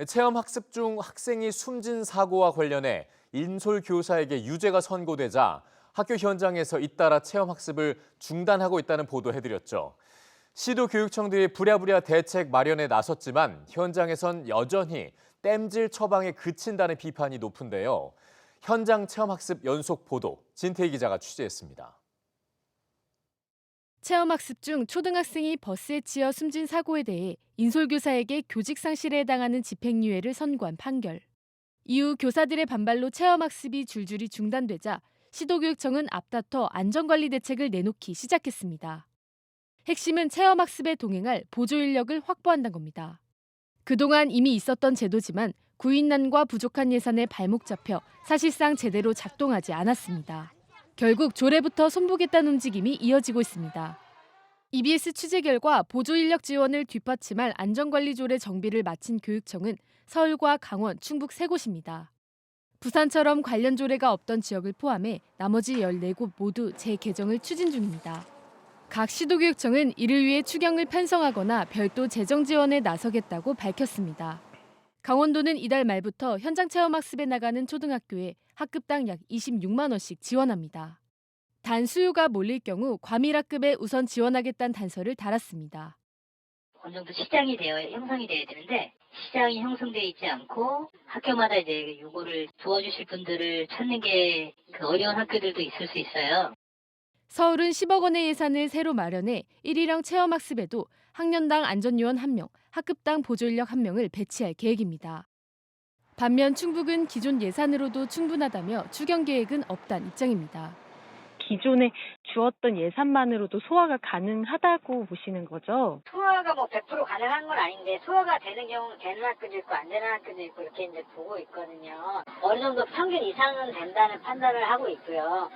체험학습 중 학생이 숨진 사고와 관련해 인솔 교사에게 유죄가 선고되자 학교 현장에서 잇따라 체험학습을 중단하고 있다는 보도해드렸죠. 시도교육청들이 부랴부랴 대책 마련에 나섰지만 현장에선 여전히 땜질 처방에 그친다는 비판이 높은데요. 현장 체험학습 연속 보도, 진태희 기자가 취재했습니다. 체험학습 중 초등학생이 버스에 치여 숨진 사고에 대해 인솔교사에게 교직 상실에 해당하는 집행유예를 선고한 판결. 이후 교사들의 반발로 체험학습이 줄줄이 중단되자 시도교육청은 앞다퉈 안전관리 대책을 내놓기 시작했습니다. 핵심은 체험학습에 동행할 보조인력을 확보한다는 겁니다. 그동안 이미 있었던 제도지만 구인난과 부족한 예산에 발목 잡혀 사실상 제대로 작동하지 않았습니다. 결국 조례부터 손보겠다는 움직임이 이어지고 있습니다. EBS 취재 결과 보조인력 지원을 뒷받침할 안전관리조례 정비를 마친 교육청은 서울과 강원, 충북 3곳입니다. 부산처럼 관련 조례가 없던 지역을 포함해 나머지 14곳 모두 재개정을 추진 중입니다. 각 시도교육청은 이를 위해 추경을 편성하거나 별도 재정 지원에 나서겠다고 밝혔습니다. 강원도는 이달 말부터 현장 체험학습에 나가는 초등학교에 학급당 약 26만 원씩 지원합니다. 단 수요가 몰릴 경우 과밀학급에 우선 지원하겠다는 단서를 달았습니다. 어느 정도 시장이 형성이 돼야 되는데 시장이 형성되어 있지 않고 학교마다 이제 요거를 도와주실 분들을 찾는 게 그 어려운 학교들도 있을 수 있어요. 서울은 10억 원의 예산을 새로 마련해 1일형 체험학습에도 학년당 안전요원 1명, 학급당 보조인력 1명을 배치할 계획입니다. 반면 충북은 기존 예산으로도 충분하다며 추경 계획은 없다는 입장입니다. 기존에 주었던 예산만으로도 소화가 가능하다고 보시는 거죠? 소화가 100% 가능한 건 아닌데 소화가 되는 경우는 되는 학교도 있고 안 되는 학교도 있고 이렇게 이제 보고 있거든요. 어느 정도 평균 이상은 된다는 판단을 하고 있고요.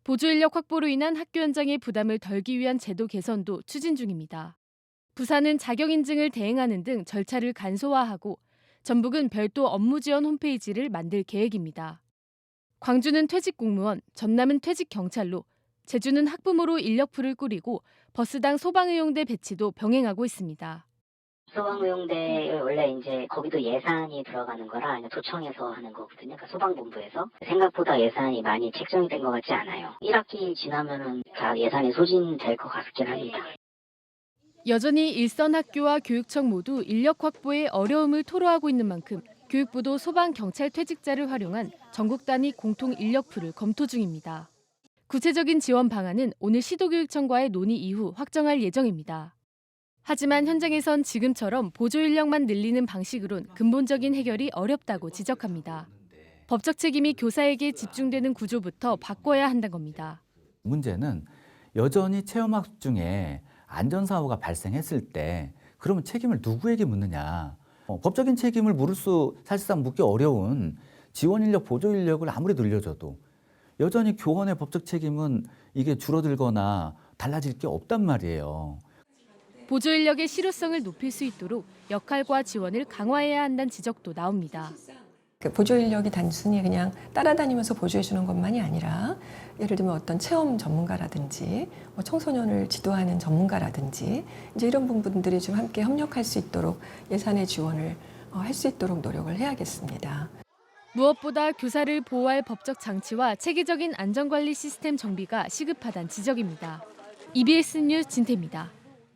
보조인력 확보로 인한 학교 현장의 부담을 덜기 위한 제도 개선도 추진 중입니다. 부산은 자격 인증을 대행하는 등 절차를 간소화하고 전북은 별도 업무 지원 홈페이지를 만들 계획입니다. 광주는 퇴직 공무원, 전남은 퇴직 경찰로, 제주는 학부모로 인력풀을 꾸리고 버스당 소방의용대 배치도 병행하고 있습니다. 소방의용대 원래 이제 거기도 예산이 들어가는 거라 도청에서 하는 거거든요. 그러니까 소방본부에서 생각보다 예산이 많이 책정이 된 것 같지 않아요. 1학기 지나면은 다 예산이 소진될 것 같긴 합니다. 여전히 일선 학교와 교육청 모두 인력 확보에 어려움을 토로하고 있는 만큼 교육부도 소방, 경찰 퇴직자를 활용한 전국 단위 공통 인력풀을 검토 중입니다. 구체적인 지원 방안은 오늘 시도교육청과의 논의 이후 확정할 예정입니다. 하지만 현장에선 지금처럼 보조 인력만 늘리는 방식으론 근본적인 해결이 어렵다고 지적합니다. 법적 책임이 교사에게 집중되는 구조부터 바꿔야 한다는 겁니다. 문제는 여전히 체험학습 중에 안전사고가 발생했을 때 그러면 책임을 누구에게 묻느냐. 법적인 책임을 물을 수 사실상 묻기 어려운 지원 인력, 보조 인력을 아무리 늘려줘도 여전히 교원의 법적 책임은 이게 줄어들거나 달라질 게 없단 말이에요. 보조 인력의 실효성을 높일 수 있도록 역할과 지원을 강화해야 한다는 지적도 나옵니다. 보조 인력이 단순히 그냥 따라다니면서 보조해 주는 것만이 아니라 예를 들면 어떤 체험 전문가라든지 청소년을 지도하는 전문가라든지 이제 이런 부분들이 좀 함께 협력할 수 있도록 예산의 지원을 할 수 있도록 노력을 해야겠습니다. 무엇보다 교사를 보호할 법적 장치와 체계적인 안전관리 시스템 정비가 시급하다는 지적입니다. EBS 뉴스 진태입니다.